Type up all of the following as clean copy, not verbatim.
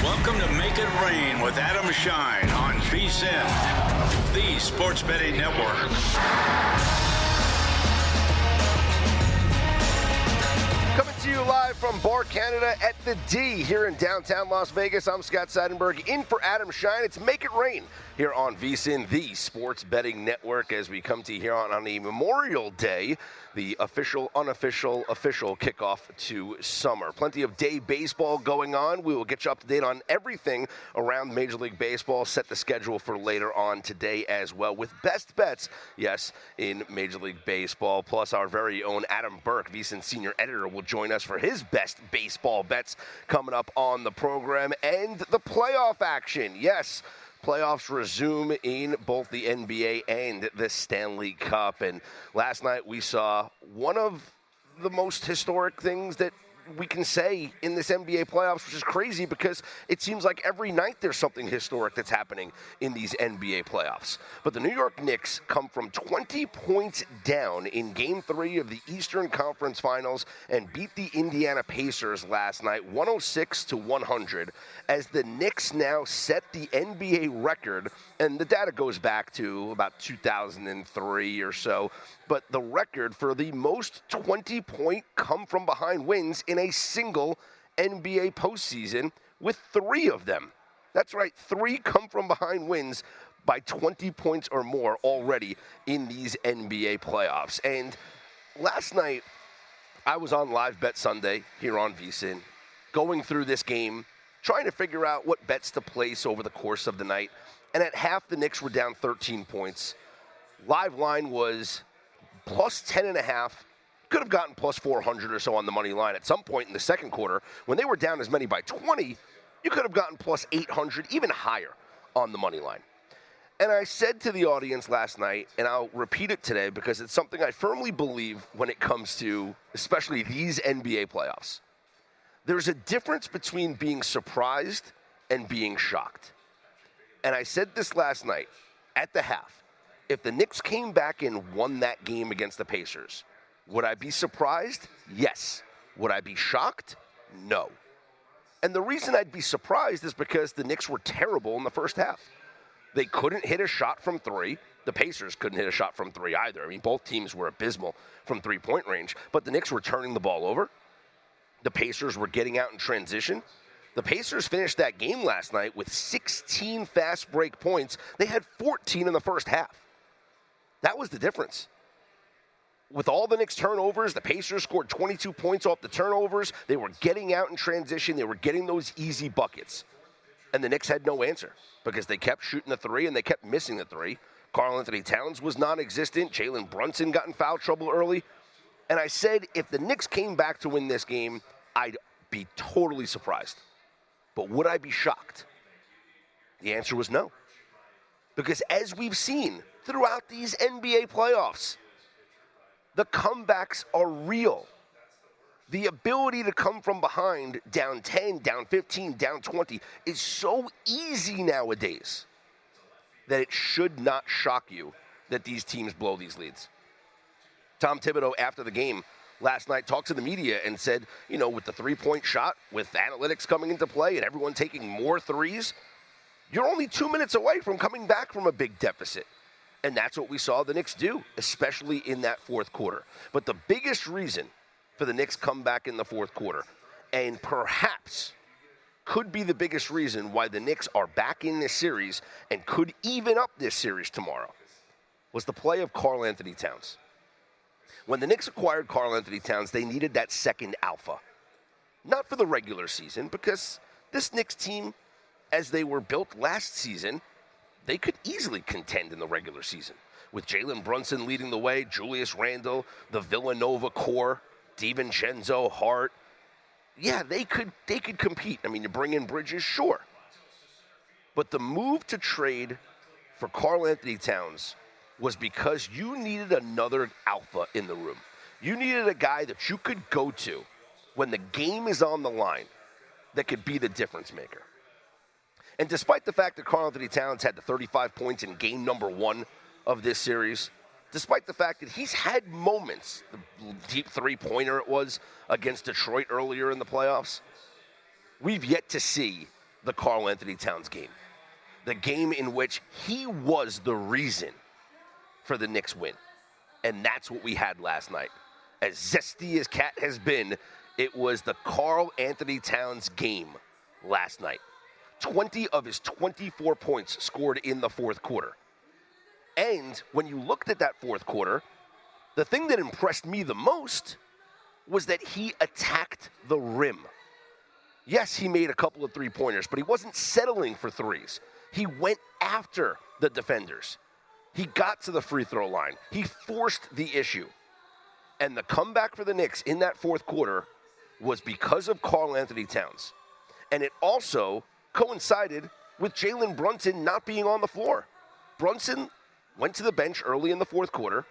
Welcome to Make It Rain with Adam Shine on VSiN, the sports betting network. Coming to you live from Burke, Canada at the D here in downtown Las Vegas. I'm Scott Seidenberg in for Adam Shine. It's Make It Rain here on VSiN, the sports betting network, as we come to you here on a Memorial Day, the official, unofficial, official kickoff to summer. Plenty of day baseball going on. We will get you up to date on everything around Major League Baseball. Set the schedule for later on today as well with best bets, yes, in Major League Baseball. Plus, our very own Adam Burke, VSiN senior editor, will join us for his best baseball bets coming up on the program. And the playoff action, yes. Playoffs resume in both the NBA and the Stanley Cup. And last night we saw one of the most historic things that we can say in this NBA playoffs, which is crazy because it seems like every night there's something historic that's happening in these NBA playoffs. But the New York Knicks come from 20 points down in Game 3 of the Eastern Conference Finals and beat the Indiana Pacers last night 106-100 as the Knicks now set the NBA record, and the data goes back to about 2003 or so, but the record for the most 20-point come-from-behind wins in a single NBA postseason with 3 of them. That's right, 3 come-from-behind wins by 20 points or more already in these NBA playoffs. And last night, I was on Live Bet Sunday here on VSiN, going through this game, trying to figure out what bets to place over the course of the night. And at half, the Knicks were down 13 points. Live line was plus 10.5. Could have gotten plus 400 or so on the money line at some point in the second quarter. When they were down as many by 20, you could have gotten plus 800, even higher on the money line. And I said to the audience last night, and I'll repeat it today because it's something I firmly believe when it comes to especially these NBA playoffs. There's a difference between being surprised and being shocked. And I said this last night at the half. If the Knicks came back and won that game against the Pacers, would I be surprised? Yes. Would I be shocked? No. And the reason I'd be surprised is because the Knicks were terrible in the first half. They couldn't hit a shot from 3. The Pacers couldn't hit a shot from 3 either. I mean, both teams were abysmal from three-point range, but the Knicks were turning the ball over. The Pacers were getting out in transition. The Pacers finished that game last night with 16 fast break points. They had 14 in the first half. That was the difference. With all the Knicks turnovers, the Pacers scored 22 points off the turnovers. They were getting out in transition. They were getting those easy buckets. And the Knicks had no answer because they kept shooting the 3 and they kept missing the 3. Karl-Anthony Towns was non-existent. Jalen Brunson got in foul trouble early. And I said if the Knicks came back to win this game, I'd be totally surprised. But would I be shocked? The answer was no. Because as we've seen throughout these NBA playoffs, the comebacks are real. The ability to come from behind, down 10, down 15, down 20, is so easy nowadays that it should not shock you that these teams blow these leads. Tom Thibodeau, after the game last night, talked to the media and said, you know, with the three-point shot, with analytics coming into play and everyone taking more threes, you're only 2 minutes away from coming back from a big deficit. And that's what we saw the Knicks do, especially in that fourth quarter. But the biggest reason for the Knicks comeback in the fourth quarter, and perhaps could be the biggest reason why the Knicks are back in this series and could even up this series tomorrow, was the play of Karl-Anthony Towns. When the Knicks acquired Karl-Anthony Towns, they needed that second alpha. Not for the regular season, because this Knicks team, as they were built last season, they could easily contend in the regular season. With Jalen Brunson leading the way, Julius Randle, the Villanova core, DiVincenzo, Hart. Yeah, they could compete. I mean, you bring in Bridges, sure. But the move to trade for Karl-Anthony Towns was because you needed another alpha in the room. You needed a guy that you could go to when the game is on the line that could be the difference maker. And despite the fact that Karl-Anthony Towns had the 35 points in game number 1 of this series, despite the fact that he's had moments, the deep three-pointer it was against Detroit earlier in the playoffs, we've yet to see the Karl Anthony Towns game. The game in which he was the reason for the Knicks win. And that's what we had last night. As zesty as Cat has been, it was the Karl Anthony Towns game last night. 20 of his 24 points scored in the fourth quarter. And when you looked at that fourth quarter, the thing that impressed me the most was that he attacked the rim. Yes, he made a couple of three-pointers, but he wasn't settling for threes. He went after the defenders. He got to the free throw line. He forced the issue. And the comeback for the Knicks in that fourth quarter was because of Karl Anthony Towns. And it also coincided with Jalen Brunson not being on the floor. Brunson went to the bench early in the fourth quarter,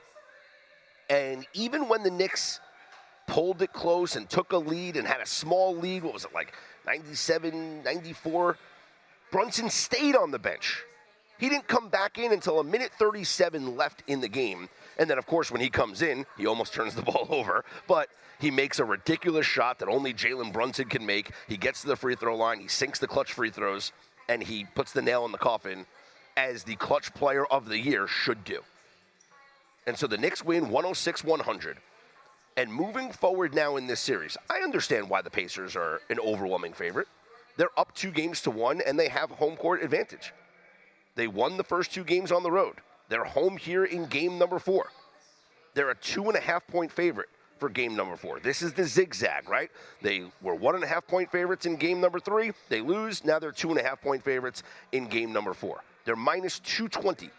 and even when the Knicks pulled it close and took a lead and had a small lead, what was it, like 97, 94, Brunson stayed on the bench. He didn't come back in until a minute 37 left in the game. And then, of course, when he comes in, he almost turns the ball over. But he makes a ridiculous shot that only Jalen Brunson can make. He gets to the free throw line. He sinks the clutch free throws. And he puts the nail in the coffin as the clutch player of the year should do. And so the Knicks win 106-100. And moving forward now in this series, I understand why the Pacers are an overwhelming favorite. They're up 2-1, and they have home court advantage. They won the first 2 games on the road. They're home here in game number 4. They're a 2.5-point favorite for game number 4. This is the zigzag, right? They were 1.5-point favorites in game number 3. They lose. Now they're 2.5-point favorites in game number 4. They're minus 220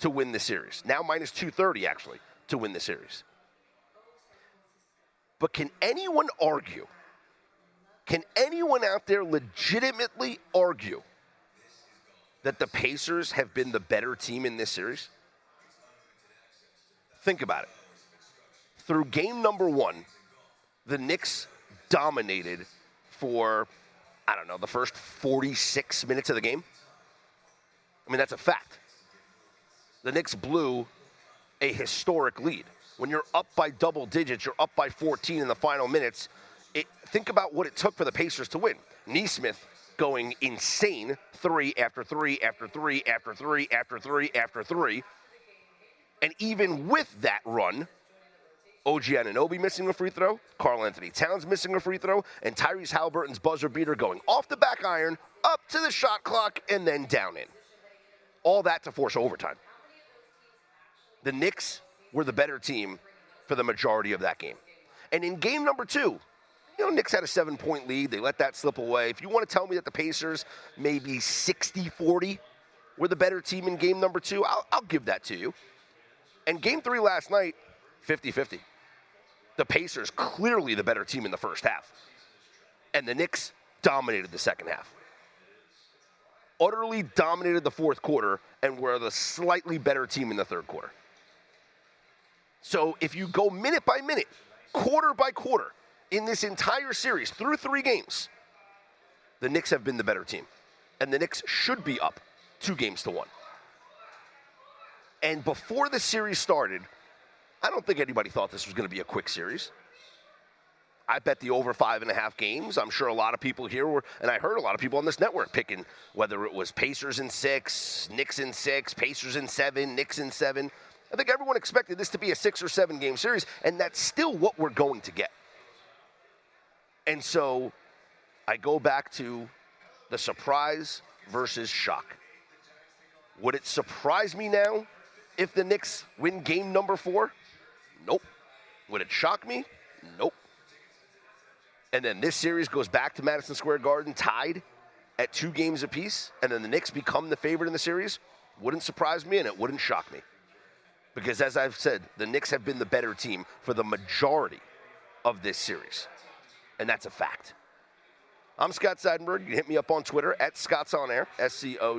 to win the series. Now minus 230, actually, to win the series. But can anyone argue? Can anyone out there legitimately argue that the Pacers have been the better team in this series? Think about it. Through game number 1, the Knicks dominated for, the first 46 minutes of the game. I mean, that's a fact. The Knicks blew a historic lead. When you're up by double digits, you're up by 14 in the final minutes. Think about what it took for the Pacers to win. Nesmith going insane, 3 after 3 after 3 after 3 after 3 after 3. And even with that run, OG Anunoby missing a free throw, Karl Anthony Towns missing a free throw, and Tyrese Halliburton's buzzer beater going off the back iron, up to the shot clock, and then down in. All that to force overtime. The Knicks were the better team for the majority of that game. And in game number 2, Knicks had a 7-point lead. They let that slip away. If you want to tell me that the Pacers maybe 60-40 were the better team in game number 2, I'll give that to you. And game 3 last night, 50-50. The Pacers clearly the better team in the first half. And the Knicks dominated the second half. Utterly dominated the fourth quarter and were the slightly better team in the third quarter. So if you go minute by minute, quarter by quarter, in this entire series, through 3 games, the Knicks have been the better team. And the Knicks should be up 2-1. And before the series started, I don't think anybody thought this was going to be a quick series. I bet the over 5.5 games. I'm sure a lot of people here were, and I heard a lot of people on this network picking whether it was Pacers in 6, Knicks in 6, Pacers in 7, Knicks in 7. I think everyone expected this to be a 6 or 7 game series, and that's still what we're going to get. And so I go back to the surprise versus shock. Would it surprise me now if the Knicks win game number 4? Nope. Would it shock me? Nope. And then this series goes back to Madison Square Garden tied at 2 games apiece, and then the Knicks become the favorite in the series? Wouldn't surprise me, and it wouldn't shock me. Because as I've said, the Knicks have been the better team for the majority of this series. And that's a fact. I'm Scott Seidenberg. You can hit me up on Twitter at ScottsOnAir, ScottsOnair.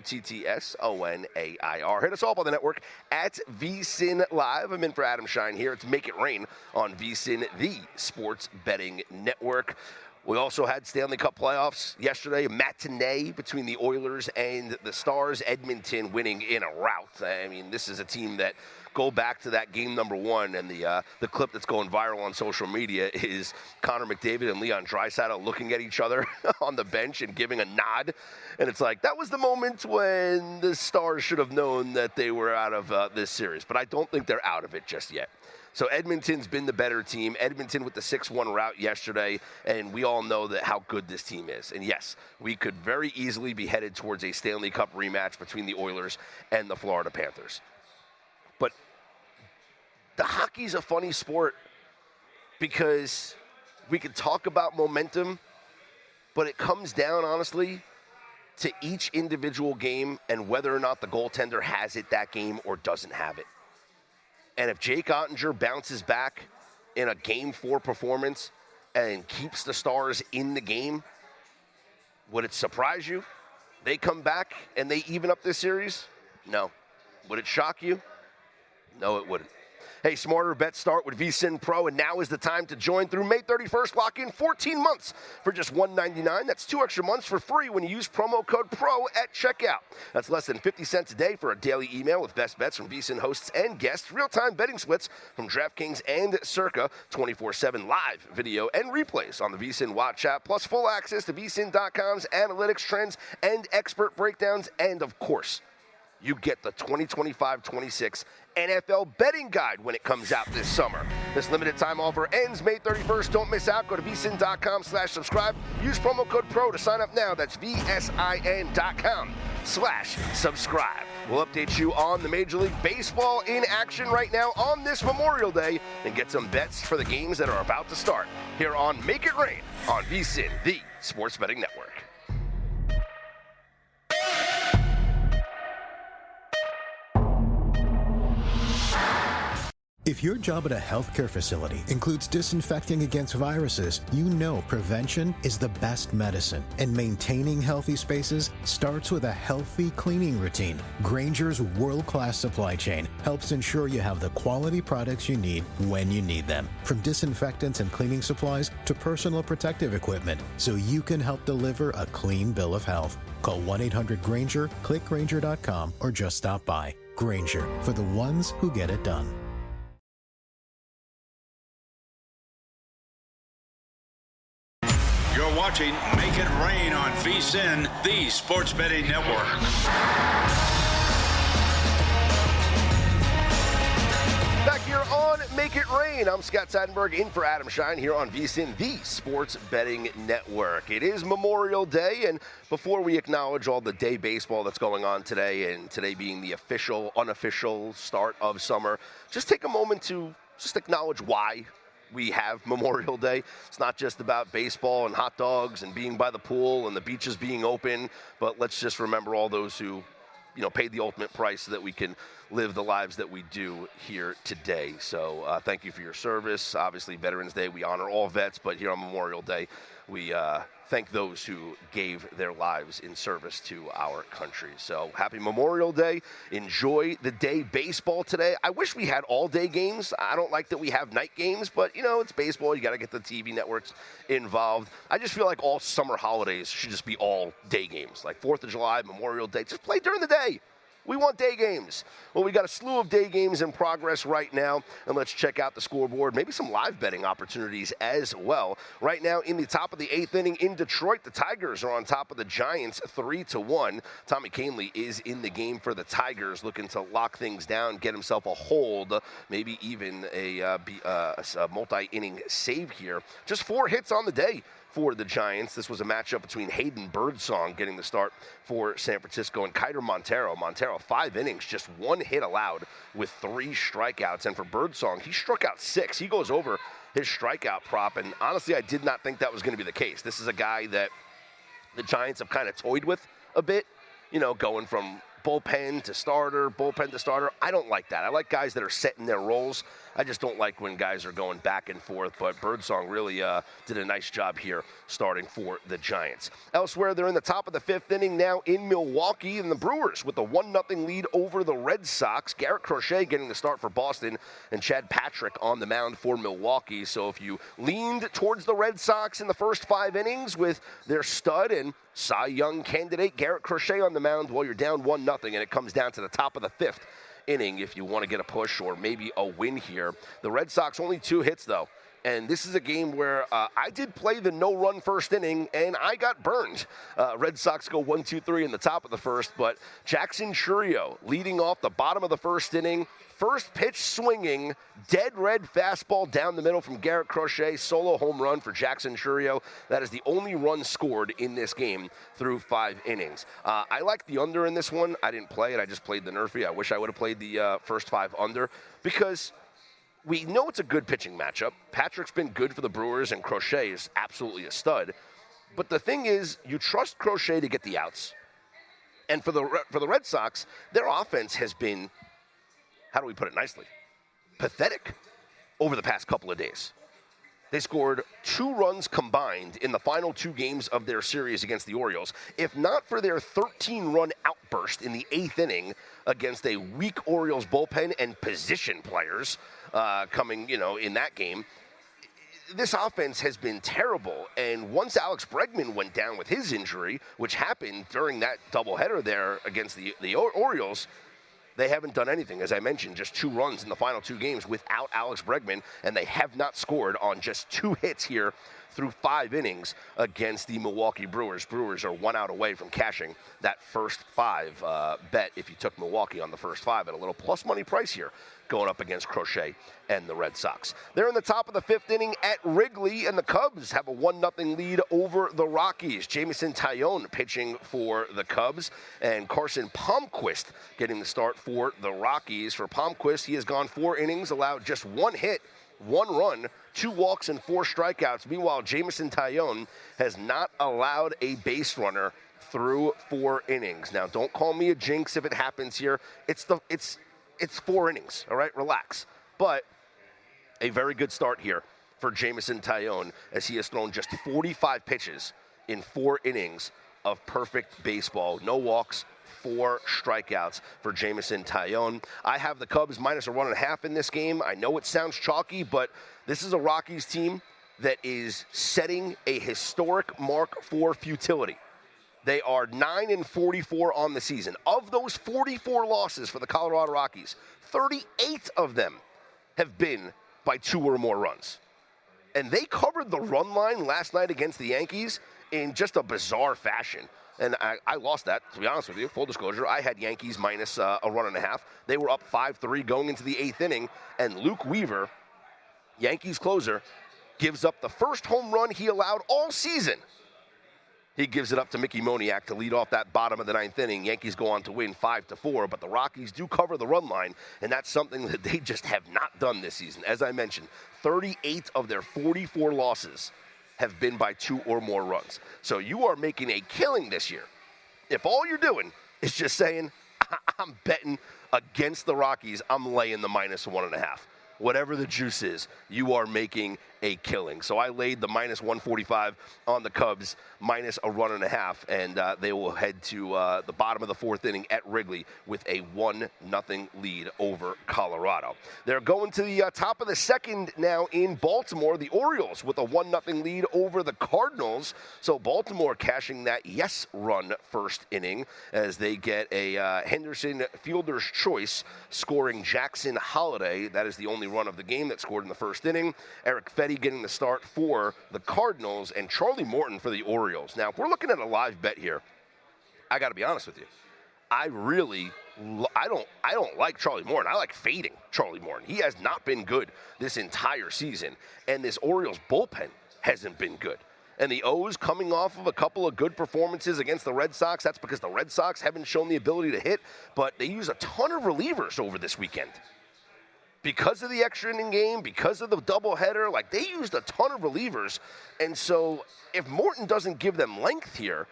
Hit us all on the network at VSiN Live. I'm in for Adam Shine here. It's Make It Rain on VSiN, the sports betting network. We also had Stanley Cup playoffs yesterday, a matinee between the Oilers and the Stars. Edmonton winning in a rout. I mean, this is a team that go back to that game number 1, and the clip that's going viral on social media is Connor McDavid and Leon Draisaitl looking at each other on the bench and giving a nod. And it's like, that was the moment when the Stars should have known that they were out of this series. But I don't think they're out of it just yet. So Edmonton's been the better team. Edmonton with the 6-1 rout yesterday, and we all know that how good this team is. And yes, we could very easily be headed towards a Stanley Cup rematch between the Oilers and the Florida Panthers. But the hockey's a funny sport because we could talk about momentum, but it comes down, honestly, to each individual game and whether or not the goaltender has it that game or doesn't have it. And if Jake Ottinger bounces back in a Game 4 performance and keeps the Stars in the game, would it surprise you? They come back and they even up this series? No. Would it shock you? No, it wouldn't. Hey, smarter bets start with VSiN Pro, and now is the time to join. Through May 31st, lock in 14 months for just $1.99. That's 2 extra months for free when you use promo code PRO at checkout. That's less than 50 cents a day for a daily email with best bets from VSiN hosts and guests, real-time betting splits from DraftKings and Circa, 24/7 live video and replays on the VSiN Watch app, plus full access to VSiN.com's analytics, trends, and expert breakdowns, and of course, you get the 2025-26 NFL betting guide when it comes out this summer. This limited time offer ends May 31st. Don't miss out. Go to VSiN.com/subscribe. Use promo code PRO to sign up now. That's VSIN.com/subscribe. We'll update you on the Major League Baseball in action right now on this Memorial Day and get some bets for the games that are about to start here on Make It Rain on VSiN, the Sports Betting Network. If your job at a healthcare facility includes disinfecting against viruses, you know prevention is the best medicine. And maintaining healthy spaces starts with a healthy cleaning routine. Grainger's world-class supply chain helps ensure you have the quality products you need when you need them. From disinfectants and cleaning supplies to personal protective equipment, so you can help deliver a clean bill of health. Call 1-800-GRAINGER, click Grainger.com, or just stop by. Grainger, for the ones who get it done. You're watching Make It Rain on VSiN, the Sports Betting Network. Back here on Make It Rain, I'm Scott Seidenberg in for Adam Shine here on VSiN, the Sports Betting Network. It is Memorial Day, and before we acknowledge all the day baseball that's going on today, and today being the official, unofficial start of summer, just take a moment to just acknowledge why we have Memorial Day. It's not just about baseball and hot dogs and being by the pool and the beaches being open, but let's just remember all those who, paid the ultimate price so that we can live the lives that we do here today. So thank you for your service. Obviously, Veterans Day, we honor all vets, but here on Memorial Day, we thank those who gave their lives in service to our country. So happy Memorial Day. Enjoy the day baseball today. I wish we had all-day games. I don't like that we have night games, but, it's baseball. You got to get the TV networks involved. I just feel like all summer holidays should just be all-day games, like 4th of July, Memorial Day. Just play during the day. We want day games. Well, we got a slew of day games in progress right now, and let's check out the scoreboard. Maybe some live betting opportunities as well. Right now, in the top of the 8th inning in Detroit, the Tigers are on top of the Giants 3-1. Tommy Kahnle is in the game for the Tigers, looking to lock things down, get himself a hold, maybe even a multi-inning save here. Just 4 hits on the day for the Giants. This was a matchup between Hayden Birdsong getting the start for San Francisco and Kiter Montero. Montero, 5 innings, just 1 hit allowed with 3 strikeouts. And for Birdsong, he struck out 6. He goes over his strikeout prop. And honestly, I did not think that was going to be the case. This is a guy that the Giants have kind of toyed with a bit, going from bullpen to starter. I don't like that. I like guys that are set in their roles. I just don't like when guys are going back and forth, but Birdsong really did a nice job here starting for the Giants. Elsewhere, they're in the top of the 5th inning now in Milwaukee, and the Brewers with a 1-0 lead over the Red Sox. Garrett Crochet getting the start for Boston, and Chad Patrick on the mound for Milwaukee. So if you leaned towards the Red Sox in the first 5 innings with their stud and Cy Young candidate Garrett Crochet on the mound, well, you're down 1-0, and it comes down to the top of the 5th inning if you want to get a push or maybe a win here. The Red Sox only 2 hits, though. And this is a game where I did play the no-run first inning, and I got burned. Red Sox go 1-2-3 in the top of the first, but Jackson Chourio leading off the bottom of the first inning. First pitch swinging, dead red fastball down the middle from Garrett Crochet, solo home run for Jackson Chourio. That is the only run scored in this game through 5 innings. I like the under in this one. I didn't play it. I just played the Nerfy. I wish I would have played the first 5 under because we know it's a good pitching matchup. Patrick's been good for the Brewers, and Crochet is absolutely a stud. But the thing is, you trust Crochet to get the outs. And for the Red Sox, their offense has been, how do we put it nicely, pathetic over the past couple of days. They scored 2 runs combined in the final 2 games of their series against the Orioles. If not for their 13-run outburst in the 8th inning against a weak Orioles bullpen and position players coming, in that game, this offense has been terrible. And once Alex Bregman went down with his injury, which happened during that doubleheader there against the Orioles, they haven't done anything. As I mentioned, just 2 runs in the final 2 games without Alex Bregman, and they have not scored on just 2 hits here through 5 innings against the Milwaukee Brewers. Brewers are 1 out away from cashing that first 5 bet if you took Milwaukee on the first 5 at a little plus money price here going up against Crochet and the Red Sox. They're in the top of the 5th inning at Wrigley, and the Cubs have a 1-0 lead over the Rockies. Jamison Tyone pitching for the Cubs, and Carson Palmquist getting the start for the Rockies. For Palmquist, he has gone 4 innings, allowed just 1 hit, 1 run, 2 walks, and 4 strikeouts. Meanwhile, Jamison Tyone has not allowed a base runner through 4 innings. Now, don't call me a jinx if it happens here. It's 4 innings, all right? Relax. But a very good start here for Jamison Tyone as he has thrown just 45 pitches in 4 innings of perfect baseball. No walks, 4 strikeouts for Jamison Tyone. I have the Cubs minus a 1.5 in this game. I know it sounds chalky, but this is a Rockies team that is setting a historic mark for futility. They are 9-44 on the season. Of those 44 losses for the Colorado Rockies, 38 of them have been by 2 or more runs. And they covered the run line last night against the Yankees in just a bizarre fashion. And I lost that, to be honest with you. Full disclosure, I had Yankees minus a 1.5. They were up 5-3 going into the 8th inning. And Luke Weaver, Yankees closer, gives up the first home run he allowed all season. He gives it up to Mickey Moniak to lead off that bottom of the 9th inning. Yankees go on to win 5-4, but the Rockies do cover the run line, and that's something that they just have not done this season. As I mentioned, 38 of their 44 losses have been by 2 or more runs. So you are making a killing this year. If all you're doing is just saying, I'm betting against the Rockies, I'm laying the minus 1.5. Whatever the juice is, you are making a killing. So I laid the minus 145 on the Cubs, minus a 1.5, and they will head to the bottom of the 4th inning at Wrigley with a 1-0 lead over Colorado. They're going to the top of the 2nd now in Baltimore. The Orioles with a 1-0 lead over the Cardinals. So Baltimore cashing that yes run first inning as they get a Henderson fielder's choice scoring Jackson Holiday. That is the only run of the game that scored in the first inning. Eric Fetty getting the start for the Cardinals, and Charlie Morton for the Orioles. Now, if we're looking at a live bet here, I got to be honest with you. I don't like Charlie Morton. I like fading Charlie Morton. He has not been good this entire season, and this Orioles bullpen hasn't been good. And the O's coming off of a couple of good performances against the Red Sox. That's because the Red Sox haven't shown the ability to hit, but they use a ton of relievers over this weekend. Because of the extra inning game, because of the doubleheader, they used a ton of relievers. And so if Morton doesn't give them length here,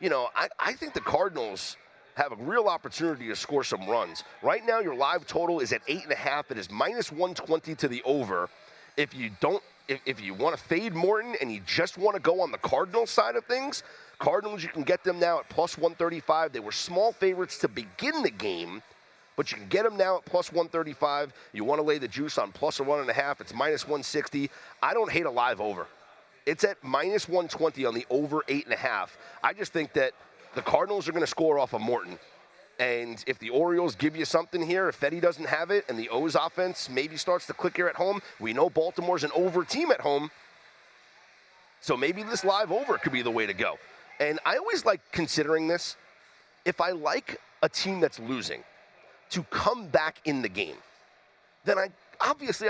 I think the Cardinals have a real opportunity to score some runs. Right now, your live total is at 8.5. It is minus 120 to the over. If you want to fade Morton and you just want to go on the Cardinals side of things, Cardinals, you can get them now at plus 135. They were small favorites to begin the game, but you can get them now at plus 135. You want to lay the juice on plus a 1.5. It's minus 160. I don't hate a live over. It's at minus 120 on the over 8.5. I just think that the Cardinals are going to score off of Morton, And if the Orioles give you something here, if Fetty doesn't have it and the O's offense maybe starts to click here at home, we know Baltimore's an over team at home. So maybe this live over could be the way to go. And I always like considering this. If I like a team that's losing to come back in the game, then I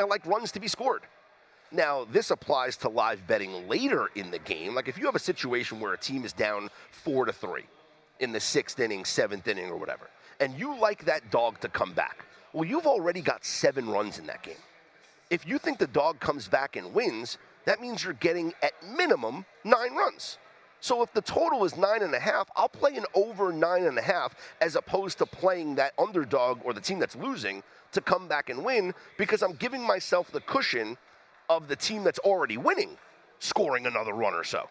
like runs to be scored. Now, this applies to live betting later in the game. Like if you have a situation where a team is down 4-3 in the 6th inning, 7th inning, or whatever, and you like that dog to come back, well, you've already got 7 runs in that game. If you think the dog comes back and wins, that means you're getting at minimum 9 runs. So if the total is 9.5, I'll play an over 9.5 as opposed to playing that underdog or the team that's losing to come back and win, because I'm giving myself the cushion of the team that's already winning scoring another run or so.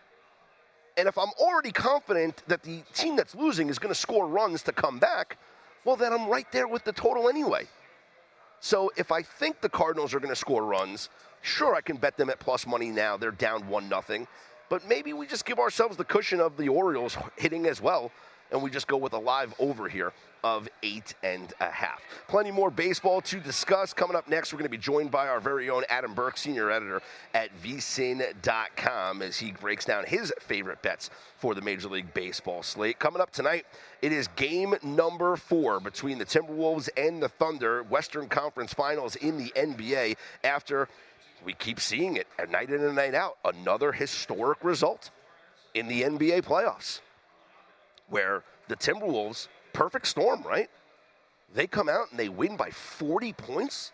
And if I'm already confident that the team that's losing is going to score runs to come back, well, then I'm right there with the total anyway. So if I think the Cardinals are going to score runs, sure, I can bet them at plus money now. They're down 1-0. But maybe we just give ourselves the cushion of the Orioles hitting as well, and we just go with a live over here of 8.5. Plenty more baseball to discuss. Coming up next, we're going to be joined by our very own Adam Burke, senior editor at VSiN.com, as he breaks down his favorite bets for the Major League Baseball slate. Coming up tonight, it is game number 4 between the Timberwolves and the Thunder, Western Conference Finals in the NBA, after we keep seeing it at night in and night out. Another historic result in the NBA playoffs, where the Timberwolves, perfect storm, right? They come out and they win by 40 points.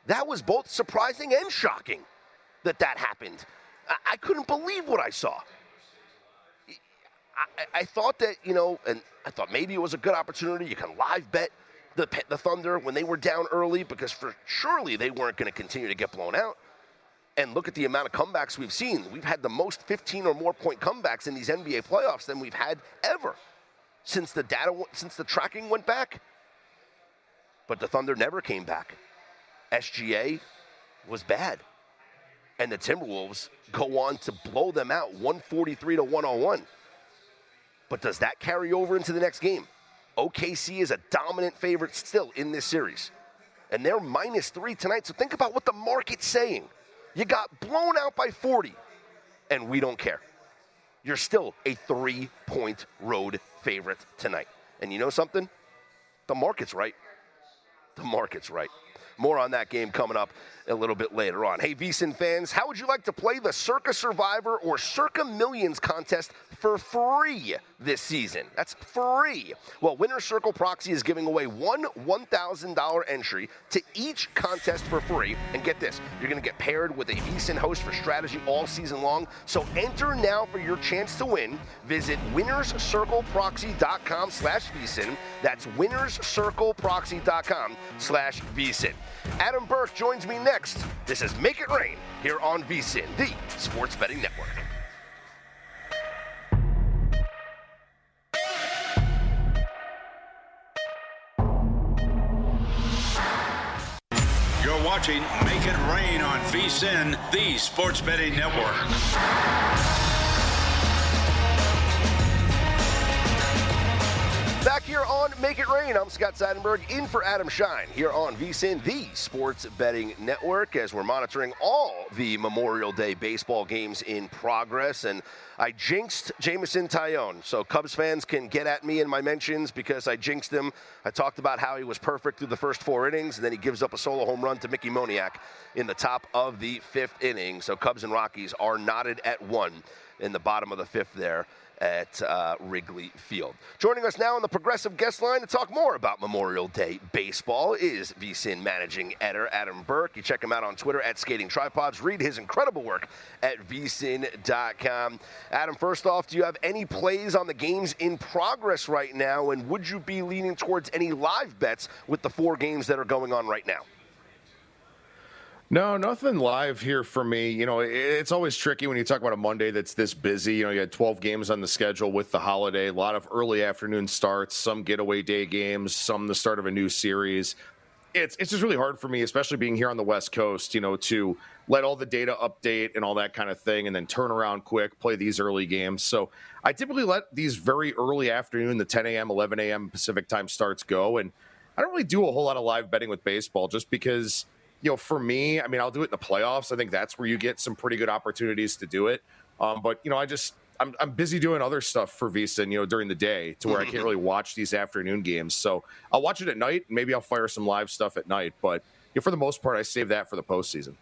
That was both surprising and shocking that happened. I couldn't believe what I saw. I thought that, and I thought maybe it was a good opportunity. You can live bet the Thunder when they were down early, because surely they weren't going to continue to get blown out. And look at the amount of comebacks we've seen. We've had the most 15 or more point comebacks in these NBA playoffs than we've had ever since the tracking went back. But the Thunder never came back. SGA was bad. And the Timberwolves go on to blow them out 143-101. But does that carry over into the next game? OKC is a dominant favorite still in this series. And they're -3 tonight. So think about what the market's saying. You got blown out by 40, and we don't care. You're still a 3-point road favorite tonight. And you know something? The market's right. The market's right. More on that game coming up a little bit later on. Hey, VSiN fans, how would you like to play the Circa Survivor or Circa Millions contest for free this season? That's free. Well, Winner's Circle Proxy is giving away one $1,000 entry to each contest for free. And get this, you're going to get paired with a VSiN host for strategy all season long. So enter now for your chance to win. Visit winnerscircleproxy.com/VSiN. That's winnerscircleproxy.com/VSiN. Adam Burke joins me next. This is Make It Rain here on VSiN, the Sports Betting Network. You're watching Make It Rain on VSiN, the Sports Betting Network. Back here on Make It Rain, I'm Scott Seidenberg, in for Adam Shine, here on VSiN, the Sports Betting Network, as we're monitoring all the Memorial Day baseball games in progress. And I jinxed Jameson Taillon, so Cubs fans can get at me in my mentions because I jinxed him. I talked about how he was perfect through the first 4 innings, and then he gives up a solo home run to Mickey Moniak in the top of the 5th inning. So Cubs and Rockies are knotted at 1 in the bottom of the 5th there at Wrigley Field. Joining us now on the Progressive Guest Line to talk more about Memorial Day baseball is VSiN managing editor Adam Burke. You check him out on Twitter at Skating Tripods. Read his incredible work at VSiN.com. Adam, first off, do you have any plays on the games in progress right now, and would you be leaning towards any live bets with the 4 games that are going on right now? No, nothing live here for me. It's always tricky when you talk about a Monday that's this busy. You had 12 games on the schedule with the holiday, a lot of early afternoon starts, some getaway day games, some the start of a new series. it's just really hard for me, especially being here on the West Coast, to let all the data update and all that kind of thing, and then turn around quick, play these early games. So I typically let these very early afternoon, the 10 a.m., 11 a.m. Pacific time starts go. And I don't really do a whole lot of live betting with baseball just because, for me, I'll do it in the playoffs. I think that's where you get some pretty good opportunities to do it. But I'm busy doing other stuff for VSiN, during the day to where I can't really watch these afternoon games. So I'll watch it at night. Maybe I'll fire some live stuff at night. But for the most part, I save that for the postseason.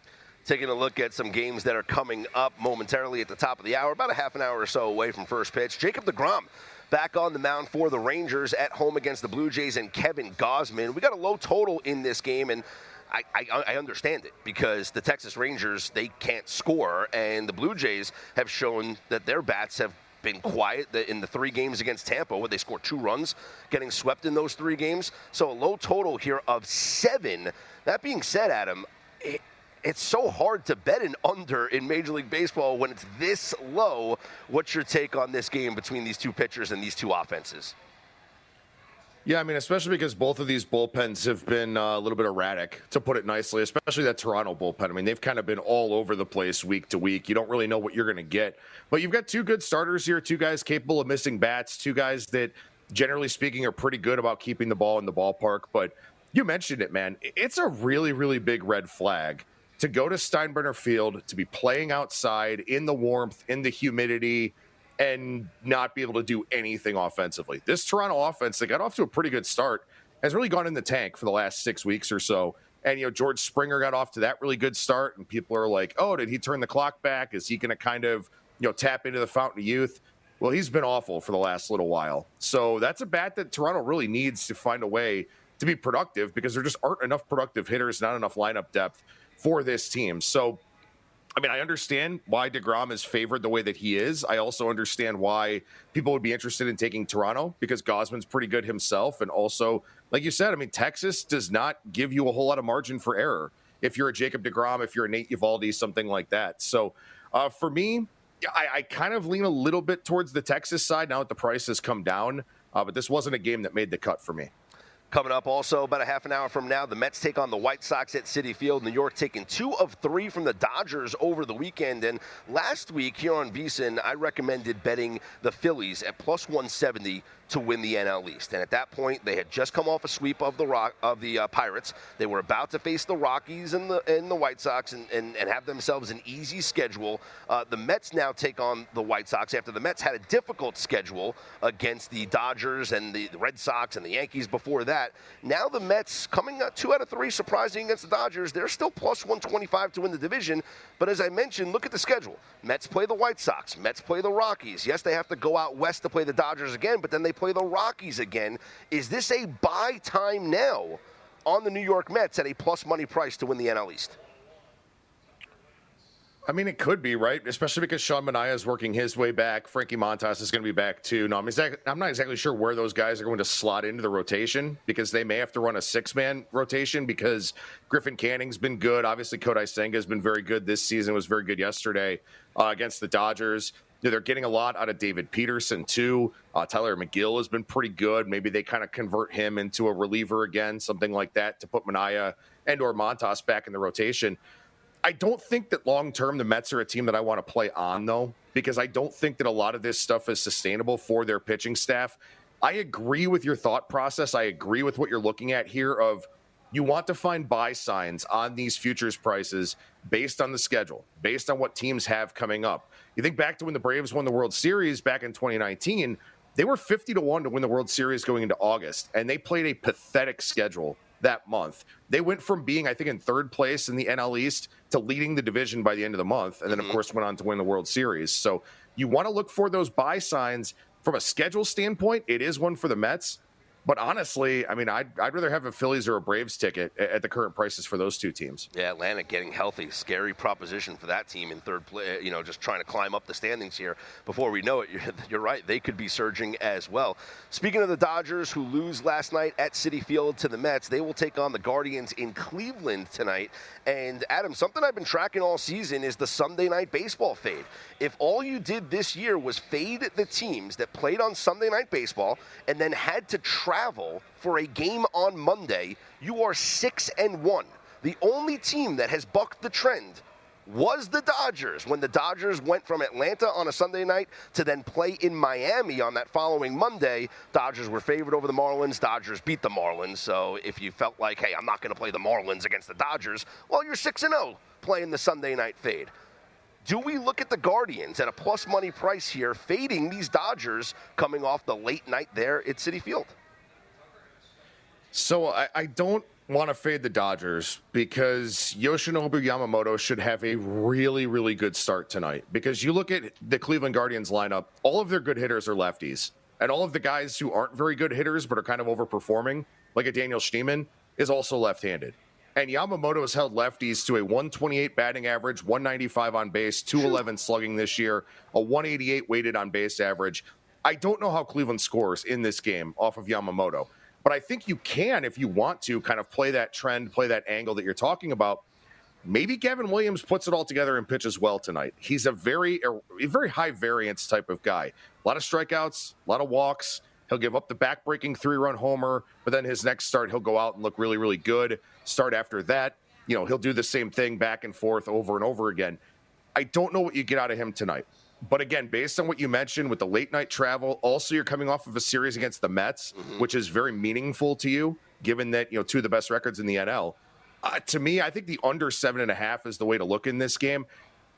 Taking a look at some games that are coming up momentarily at the top of the hour, about a half an hour or so away from first pitch. Jacob deGrom back on the mound for the Rangers at home against the Blue Jays and Kevin Gausman. We got a low total in this game, and I understand it because the Texas Rangers, they can't score, and the Blue Jays have shown that their bats have been quiet in the 3 games against Tampa, where they scored 2 runs, getting swept in those 3 games. So a low total here of 7. That being said, Adam, it's so hard to bet an under in Major League Baseball when it's this low. What's your take on this game between these 2 pitchers and these 2 offenses? Yeah, especially because both of these bullpens have been a little bit erratic, to put it nicely, especially that Toronto bullpen. They've kind of been all over the place week to week. You don't really know what you're going to get. But you've got 2 good starters here, 2 guys capable of missing bats, 2 guys that, generally speaking, are pretty good about keeping the ball in the ballpark. But you mentioned it, man. It's a really, really big red flag to go to Steinbrenner Field, to be playing outside in the warmth, in the humidity, and not be able to do anything offensively. This Toronto offense, they got off to a pretty good start, has really gone in the tank for the last 6 weeks or so. And, George Springer got off to that really good start, and people are like, oh, did he turn the clock back? Is he going to kind of, tap into the fountain of youth? Well, he's been awful for the last little while. So that's a bat that Toronto really needs to find a way to be productive, because there just aren't enough productive hitters, not enough lineup depth for this team. So, I understand why deGrom is favored the way that he is. I also understand why people would be interested in taking Toronto, because Gausman's pretty good himself. And also, like you said, Texas does not give you a whole lot of margin for error. If you're a Jacob deGrom, if you're a Nate Eovaldi, something like that. So for me, I kind of lean a little bit towards the Texas side now that the price has come down. But this wasn't a game that made the cut for me. Coming up also about a half an hour from now, the Mets take on the White Sox at Citi Field. New York taking 2 of 3 from the Dodgers over the weekend. And last week here on VSiN, I recommended betting the Phillies at plus 170 to win the NL East. And at that point, they had just come off a sweep of the Pirates. They were about to face the Rockies and the White Sox and have themselves an easy schedule. The Mets now take on the White Sox after the Mets had a difficult schedule against the Dodgers and the Red Sox and the Yankees before that. Now the Mets coming 2 out of 3 surprising against the Dodgers. They're still plus 125 to win the division. But as I mentioned, look at the schedule. Mets play the White Sox. Mets play the Rockies. Yes, they have to go out west to play the Dodgers again, but then they play the Rockies again. Is this a buy time now on the New York Mets at a plus money price to win the NL East? It could be, right? Especially because Sean Manaea is working his way back. Frankie Montas is going to be back too. No, I'm not exactly sure where those guys are going to slot into the rotation, because they may have to run a 6-man rotation, because Griffin Canning's been good. Obviously, Kodai Senga has been very good this season, was very good yesterday against the Dodgers. They're getting a lot out of David Peterson, too. Tyler McGill has been pretty good. Maybe they kind of convert him into a reliever again, something like that, to put Manaea and or Montas back in the rotation. I don't think that long-term the Mets are a team that I want to play on, though, because I don't think that a lot of this stuff is sustainable for their pitching staff. I agree with your thought process. I agree with what you're looking at here of you want to find buy signs on these futures prices based on the schedule, based on what teams have coming up. You think back to when the Braves won the World Series back in 2019, they were 50-1 to win the World Series going into August, and they played a pathetic schedule that month. They went from being, I think, in 3rd place in the NL East to leading the division by the end of the month, and then, of course, went on to win the World Series. So you want to look for those buy signs. From a schedule standpoint, it is one for the Mets. But honestly, I'd rather have a Phillies or a Braves ticket at the current prices for those 2 teams. Yeah, Atlanta getting healthy. Scary proposition for that team in 3rd place, just trying to climb up the standings here. Before we know it, you're right, they could be surging as well. Speaking of the Dodgers, who lose last night at Citi Field to the Mets, they will take on the Guardians in Cleveland tonight. And Adam, something I've been tracking all season is the Sunday Night Baseball fade. If all you did this year was fade the teams that played on Sunday Night Baseball and then had to track travel for a game on Monday, you are 6-1. The only team that has bucked the trend was the Dodgers, when the Dodgers went from Atlanta on a Sunday night to then play in Miami on that following Monday. Dodgers were favored over the Marlins. Dodgers beat the Marlins. So if you felt like, hey, I'm not going to play the Marlins against the Dodgers, well, you're 6-0 playing the Sunday night fade. Do we look at the Guardians at a plus money price here, fading these Dodgers coming off the late night there at Citi Field? So I don't want to fade the Dodgers because Yoshinobu Yamamoto should have a really, really good start tonight. Because you look at the Cleveland Guardians lineup, all of their good hitters are lefties. And all of the guys who aren't very good hitters but are kind of overperforming, like a Daniel Schneemann, is also left-handed. And Yamamoto has held lefties to a 128 batting average, 195 on base, 211 slugging this year, a 188 weighted on base average. I don't know how Cleveland scores in this game off of Yamamoto. But I think you can, if you want to, kind of play that trend, play that angle that you're talking about. Maybe Gavin Williams puts it all together and pitches well tonight. He's a very high variance type of guy. A lot of strikeouts, a lot of walks. He'll give up the back-breaking 3-run homer, but then his next start, he'll go out and look really, really good. Start after that, he'll do the same thing back and forth over and over again. I don't know what you get out of him tonight. But again, based on what you mentioned with the late night travel, also you're coming off of a series against the Mets, which is very meaningful to you, given that, two of the best records in the NL. To me, I think the under 7.5 is the way to look in this game.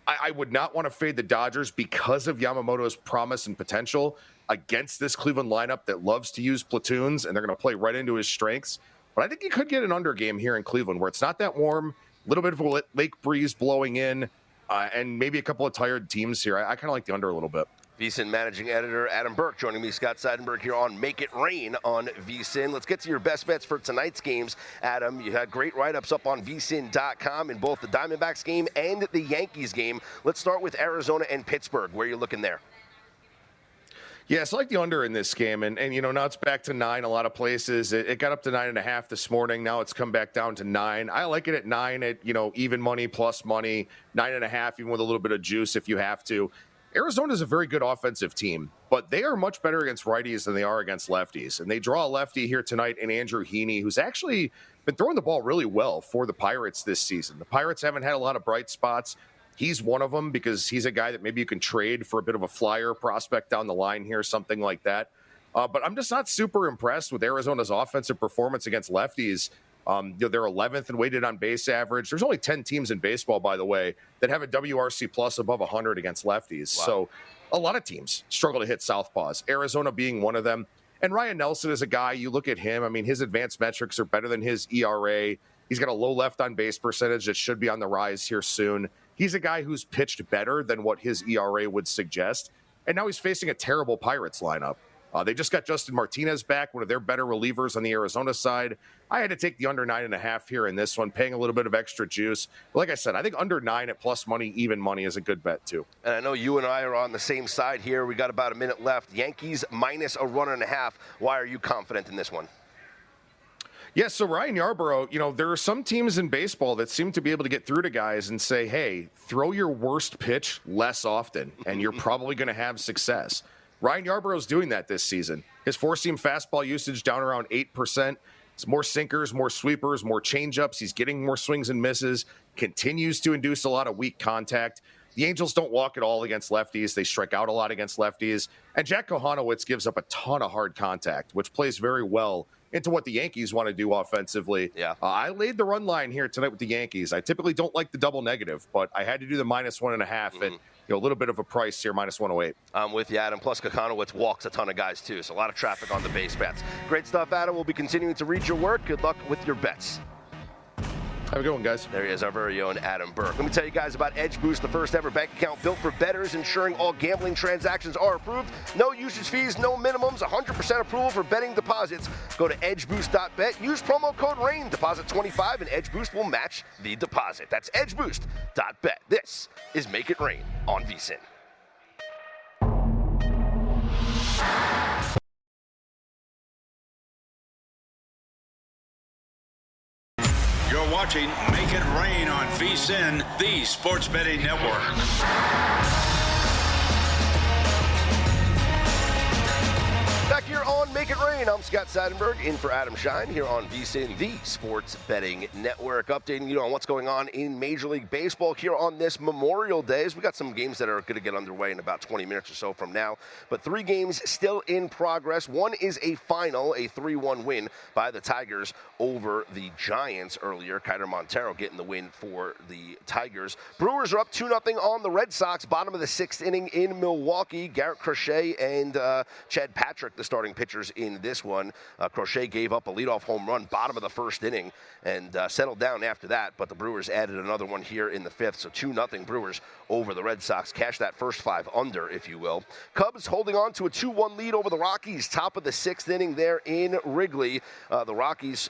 I would not want to fade the Dodgers because of Yamamoto's promise and potential against this Cleveland lineup that loves to use platoons, and they're going to play right into his strengths. But I think you could get an under game here in Cleveland where it's not that warm, a little bit of a lake breeze blowing in, and maybe a couple of tired teams here. I kind of like the under a little bit. VSiN managing editor Adam Burke joining me, Scott Seidenberg, here on Make It Rain on VSiN. Let's get to your best bets for tonight's games. Adam, you had great write-ups up on VSiN.com in both the Diamondbacks game and the Yankees game. Let's start with Arizona and Pittsburgh. Where are you looking there? Yeah, so I like the under in this game, and now it's back to 9 a lot of places. It got up to 9.5 this morning. Now it's come back down to 9. I like it at 9 at, even money, plus money, 9.5, even with a little bit of juice if you have to. Arizona is a very good offensive team, but they are much better against righties than they are against lefties. And they draw a lefty here tonight in Andrew Heaney, who's actually been throwing the ball really well for the Pirates this season. The Pirates haven't had a lot of bright spots. He's one of them because he's a guy that maybe you can trade for a bit of a flyer prospect down the line here, something like that. But I'm just not super impressed with Arizona's offensive performance against lefties. They're 11th in weighted on base average. There's only 10 teams in baseball, by the way, that have a WRC plus above 100 against lefties. Wow. So a lot of teams struggle to hit southpaws, Arizona being one of them. And Ryan Nelson is a guy, you look at him, I mean, his advanced metrics are better than his ERA. He's got a low left on base percentage that should be on the rise here soon. He's a guy who's pitched better than what his ERA would suggest. And now he's facing a terrible Pirates lineup. They just got Justin Martinez back, one of their better relievers on the Arizona side. I had to take the under 9.5 here in this one, paying a little bit of extra juice. But like I said, I think under 9 at plus money, even money is a good bet too. And I know you and I are on the same side here. We got about a minute left. Yankees minus a 1.5. Why are you confident in this one? Yeah, so Ryan Yarbrough, there are some teams in baseball that seem to be able to get through to guys and say, hey, throw your worst pitch less often, and you're probably going to have success. Ryan Yarbrough's doing that this season. His four-seam fastball usage down around 8%. It's more sinkers, more sweepers, more changeups. He's getting more swings and misses, continues to induce a lot of weak contact. The Angels don't walk at all against lefties. They strike out a lot against lefties. And Jack Kohanowitz gives up a ton of hard contact, which plays very well into what the Yankees want to do offensively. Yeah. I laid the run line here tonight with the Yankees. I typically don't like the double negative, but I had to do the minus 1.5 and a little bit of a price here, minus 108. I'm with you, Adam. Plus, Kohanowitz walks a ton of guys, too, so a lot of traffic on the base bets. Great stuff, Adam. We'll be continuing to read your work. Good luck with your bets. Have a good one, guys. There he is, our very own Adam Burke. Let me tell you guys about Edge Boost, the first ever bank account built for bettors, ensuring all gambling transactions are approved. No usage fees, no minimums, 100% approval for betting deposits. Go to edgeboost.bet, use promo code RAIN, deposit $25, and Edge Boost will match the deposit. That's edgeboost.bet. This is Make It Rain on VSiN. You're watching Make It Rain on VSiN, the sports betting network. Back here on Make It Rain. I'm Scott Seidenberg, in for Adam Shine here on VSiN, the Sports Betting Network, updating you on what's going on in Major League Baseball here on this Memorial Day. We got some games that are going to get underway in about 20 minutes or so from now, but 3 games still in progress. One is a final, a 3-1 win by the Tigers over the Giants earlier. Kiter Montero getting the win for the Tigers. Brewers are up 2-0 on the Red Sox, bottom of the 6th inning in Milwaukee. Garrett Crochet and Chad Patrick, the starting pitchers in this one. Crochet gave up a leadoff home run bottom of the 1st inning and settled down after that, but the Brewers added another one here in the 5th, so 2-0 Brewers over the Red Sox. Cash that first 5 under, if you will. Cubs holding on to a 2-1 lead over the Rockies, top of the 6th inning there in Wrigley. The Rockies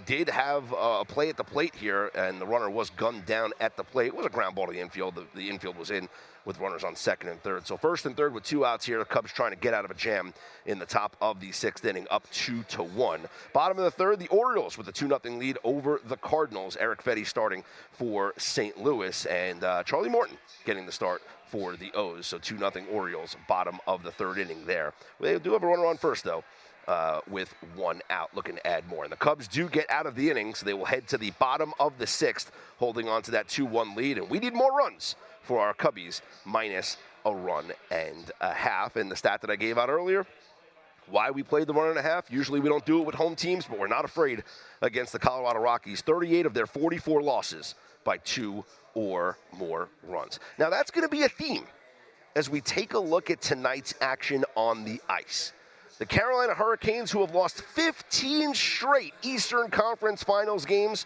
did have a play at the plate here, and the runner was gunned down at the plate. It was a ground ball to the infield. The infield was in with runners on 2nd and 3rd. So 1st and 3rd with 2 outs here. The Cubs trying to get out of a jam in the top of the 6th inning, up 2-1. Bottom of the 3rd, the Orioles with a 2-0 lead over the Cardinals. Eric Fetty starting for St. Louis, and Charlie Morton getting the start for the O's. So 2-0 Orioles, bottom of the 3rd inning there. They do have a runner on first, though, with 1 out, looking to add more. And the Cubs do get out of the inning, so they will head to the bottom of the 6th, holding on to that 2-1 lead. And we need more runs for our Cubbies, minus a run and a half. And the stat that I gave out earlier, why we played the 1.5. Usually we don't do it with home teams, but we're not afraid against the Colorado Rockies. 38 of their 44 losses by 2 or more runs. Now that's going to be a theme as we take a look at tonight's action on the ice. The Carolina Hurricanes, who have lost 15 straight Eastern Conference Finals games,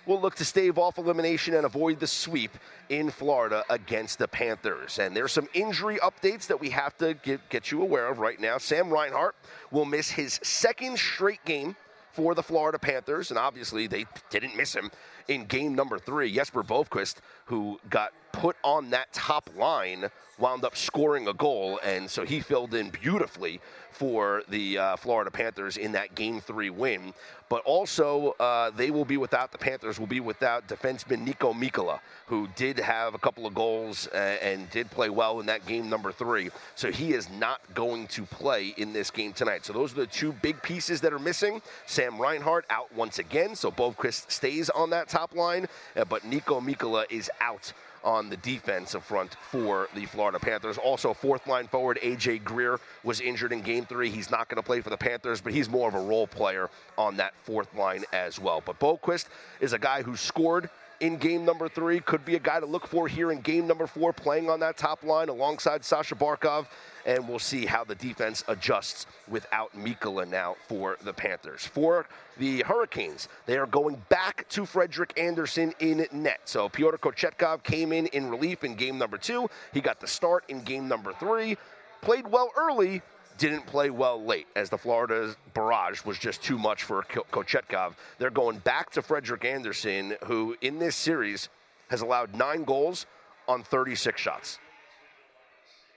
will look to stave off elimination and avoid the sweep in Florida against the Panthers. And there's some injury updates that we have to get you aware of right now. Sam Reinhart will miss his 2nd straight game for the Florida Panthers, and obviously they didn't miss him in game number 3. Jesper Boqvist, who got put on that top line, wound up scoring a goal, and so he filled in beautifully for the Florida Panthers in that Game 3 win. But also, the Panthers will be without defenseman Niko Mikkola, who did have a couple of goals and did play well in that game number 3. So he is not going to play in this game tonight. So those are the 2 big pieces that are missing. Sam Reinhart out once again, so Boqvist stays on that top line, but Niko Mikkola is out on the defensive front for the Florida Panthers. Also, 4th line forward A.J. Greer was injured in Game 3. He's not going to play for the Panthers, but he's more of a role player on that 4th line as well. But Boqvist is a guy who scored in game number 3, could be a guy to look for here in game number 4, playing on that top line alongside Sasha Barkov, and we'll see how the defense adjusts without Mikkola now for the Panthers. For the Hurricanes, they are going back to Frederik Andersen in net. So Pyotr Kochetkov came in relief in game number 2. He got the start in game number 3, played well early, didn't play well late, as the Florida barrage was just too much for Kochetkov. They're going back to Frederik Andersen, who in this series has allowed 9 goals on 36 shots.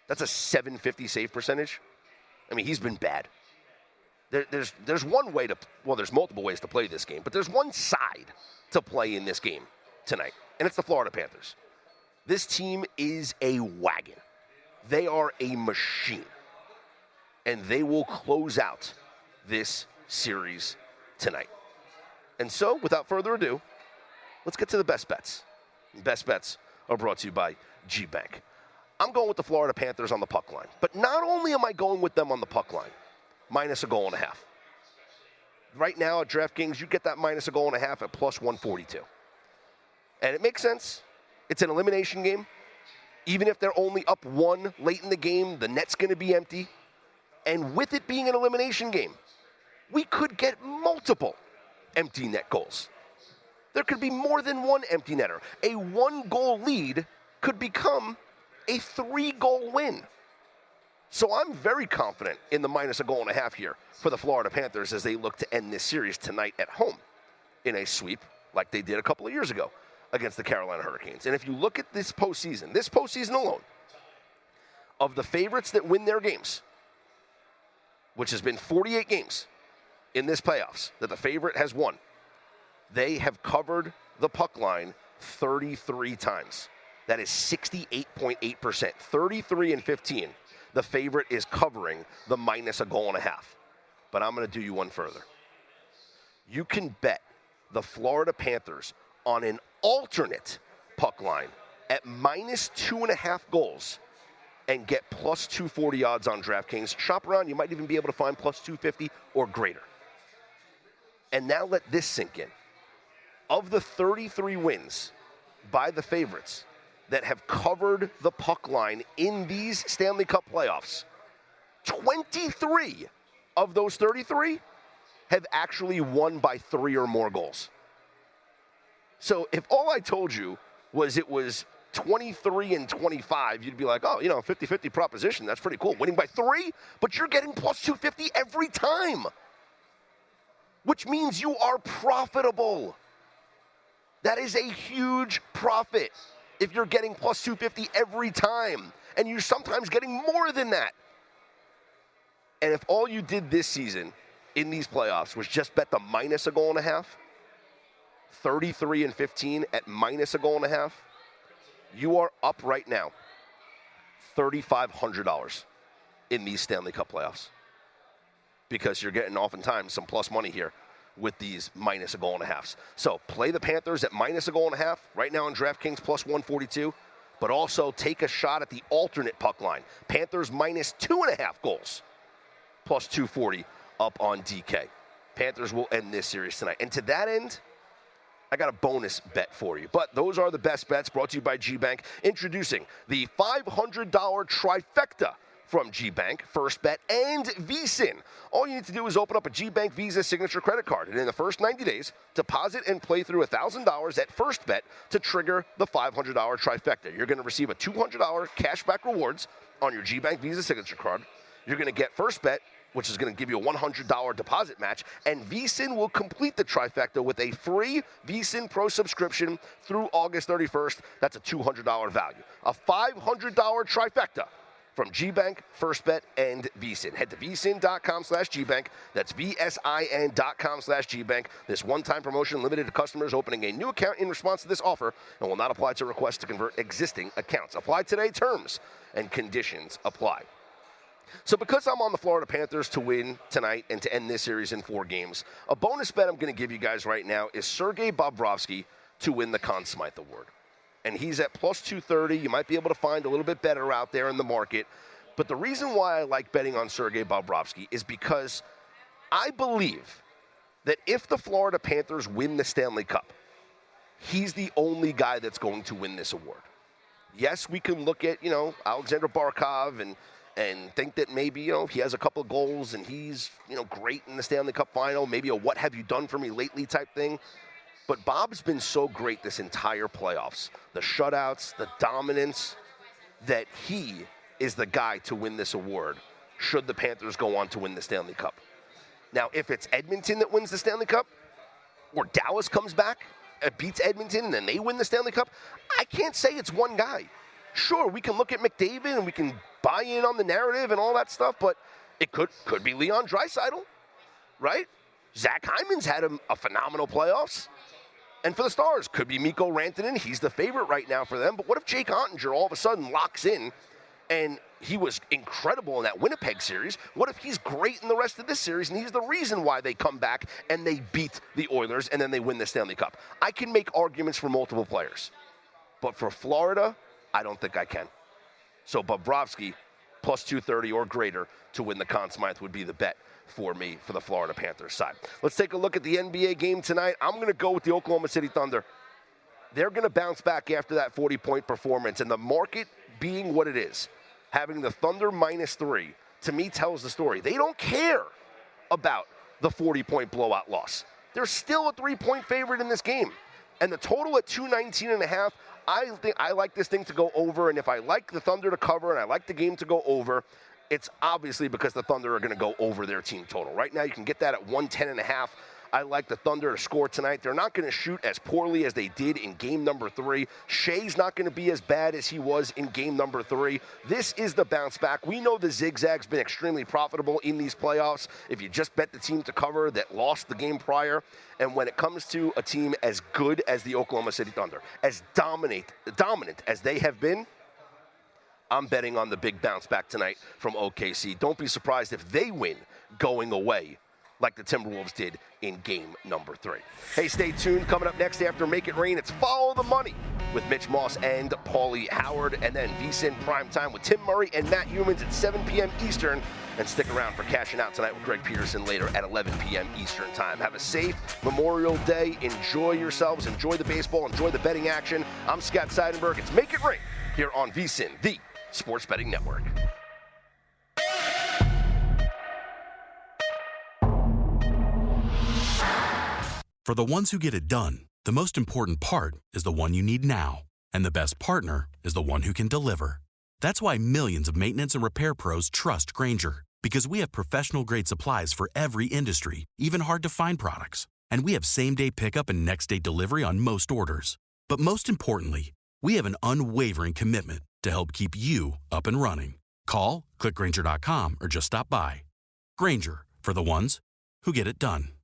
That's a .750 save percentage. I mean, he's been bad. There's one way to, well, there's multiple ways to play this game, but there's one side to play in this game tonight, and it's the Florida Panthers. This team is a wagon. They are a machine. And they will close out this series tonight. And so, without further ado, let's get to the best bets. Best bets are brought to you by G-Bank. I'm going with the Florida Panthers on the puck line. But not only am I going with them on the puck line, minus a goal and a half. Right now at DraftKings, you get that minus a goal and a half at plus 142. And it makes sense. It's an elimination game. Even if they're only up 1 late in the game, the net's going to be empty. And with it being an elimination game, we could get multiple empty net goals. There could be more than 1 empty netter. A 1-goal lead could become a 3-goal win. So I'm very confident in the minus a goal and a half here for the Florida Panthers as they look to end this series tonight at home in a sweep like they did a couple of years ago against the Carolina Hurricanes. And if you look at this postseason alone, of the favorites that win their games, which has been 48 games in this playoffs that the favorite has won, they have covered the puck line 33 times. That is 68.8%, 33 and 15. the favorite is covering the minus a goal and a half. But I'm going to do you one further. You can bet the Florida Panthers on an alternate puck line at minus 2.5 goals and get plus 240 odds on DraftKings. Shop around, you might even be able to find plus 250 or greater. And now let this sink in. Of the 33 wins by the favorites that have covered the puck line in these Stanley Cup playoffs, 23 of those 33 have actually won by 3 or more goals. So if all I told you was it was 23 and 25, you'd be like, oh, 50-50 proposition. That's pretty cool. Winning by 3, but you're getting plus 250 every time, which means you are profitable. That is a huge profit if you're getting plus 250 every time, and you're sometimes getting more than that. And if all you did this season in these playoffs was just bet the minus a goal and a half, 33 and 15 at minus a goal and a half, you are up right now $3,500 in these Stanley Cup playoffs, because you're getting oftentimes some plus money here with these minus a goal and a halves. So play the Panthers at minus a goal and a half right now on DraftKings plus 142, but also take a shot at the alternate puck line. Panthers minus 2.5 goals plus 240 up on DK. Panthers will end this series tonight. And to that end, I got a bonus bet for you. But those are the best bets, brought to you by G-Bank. Introducing the $500 trifecta from G-Bank, First Bet, and VSiN. All you need to do is open up a G-Bank Visa signature credit card, and in the first 90 days, deposit and play through $1,000 at First Bet to trigger the $500 trifecta. You're going to receive a $200 cashback rewards on your G-Bank Visa signature card. You're going to get First Bet, which is going to give you a $100 deposit match, and VSiN will complete the trifecta with a free VSiN Pro subscription through August 31st. That's a $200 value. A $500 trifecta from G-Bank, First Bet, and VSiN. Head to vsin.com/Gbank. That's VSIN.com/Gbank. This one-time promotion limited to customers opening a new account in response to this offer and will not apply to requests to convert existing accounts. Apply today. Terms and conditions apply. So because I'm on the Florida Panthers to win tonight and to end this series in 4 games, a bonus bet I'm going to give you guys right now is Sergei Bobrovsky to win the Conn Smythe Award. And he's at plus 230. You might be able to find a little bit better out there in the market. But the reason why I like betting on Sergei Bobrovsky is because I believe that if the Florida Panthers win the Stanley Cup, he's the only guy that's going to win this award. Yes, we can look at, Alexander Barkov and think that maybe, he has a couple of goals and he's, great in the Stanley Cup final, maybe a what have you done for me lately type thing. But Bob's been so great this entire playoffs, the shutouts, the dominance, that he is the guy to win this award should the Panthers go on to win the Stanley Cup. Now, if it's Edmonton that wins the Stanley Cup, or Dallas comes back, beats Edmonton, and then they win the Stanley Cup, I can't say it's one guy. Sure, we can look at McDavid and we can buy in on the narrative and all that stuff, but it could be Leon Draisaitl, right? Zach Hyman's had a phenomenal playoffs. And for the Stars, could be Mikko Rantanen. He's the favorite right now for them. But what if Jake Ottinger all of a sudden locks in, and he was incredible in that Winnipeg series? What if he's great in the rest of this series, and he's the reason why they come back and they beat the Oilers and then they win the Stanley Cup? I can make arguments for multiple players. But for Florida, I don't think I can. So Bobrovsky, plus 230 or greater to win the Conn Smythe would be the bet for me for the Florida Panthers side. Let's take a look at the NBA game tonight. I'm going to go with the Oklahoma City Thunder. They're going to bounce back after that 40-point performance, and the market being what it is, having the Thunder -3, to me tells the story. They don't care about the 40-point blowout loss. They're still a 3-point favorite in this game. And the total at 219.5, I think I like this thing to go over, and if I like the Thunder to cover and I like the game to go over, it's obviously because the Thunder are going to go over their team total. Right now you can get that at 110.5. I like the Thunder to score tonight. They're not going to shoot as poorly as they did in game number 3. Shea's not going to be as bad as he was in game number 3. This is the bounce back. We know the zigzag's been extremely profitable in these playoffs. If you just bet the team to cover that lost the game prior, and when it comes to a team as good as the Oklahoma City Thunder, as dominant as they have been, I'm betting on the big bounce back tonight from OKC. Don't be surprised if they win going away like the Timberwolves did in game number 3. Hey, stay tuned. Coming up next after Make It Rain, it's Follow the Money with Mitch Moss and Paulie Howard. And then VSiN Primetime with Tim Murray and Matt Humans at 7 p.m. Eastern. And stick around for Cashing Out tonight with Greg Peterson later at 11 p.m. Eastern Time. Have a safe Memorial Day. Enjoy yourselves. Enjoy the baseball. Enjoy the betting action. I'm Scott Seidenberg. It's Make It Rain here on VSiN, the Sports Betting Network. For the ones who get it done, the most important part is the one you need now. And the best partner is the one who can deliver. That's why millions of maintenance and repair pros trust Grainger, because we have professional-grade supplies for every industry, even hard-to-find products. And we have same-day pickup and next-day delivery on most orders. But most importantly, we have an unwavering commitment to help keep you up and running. Call, click Grainger.com, or just stop by. Grainger, for the ones who get it done.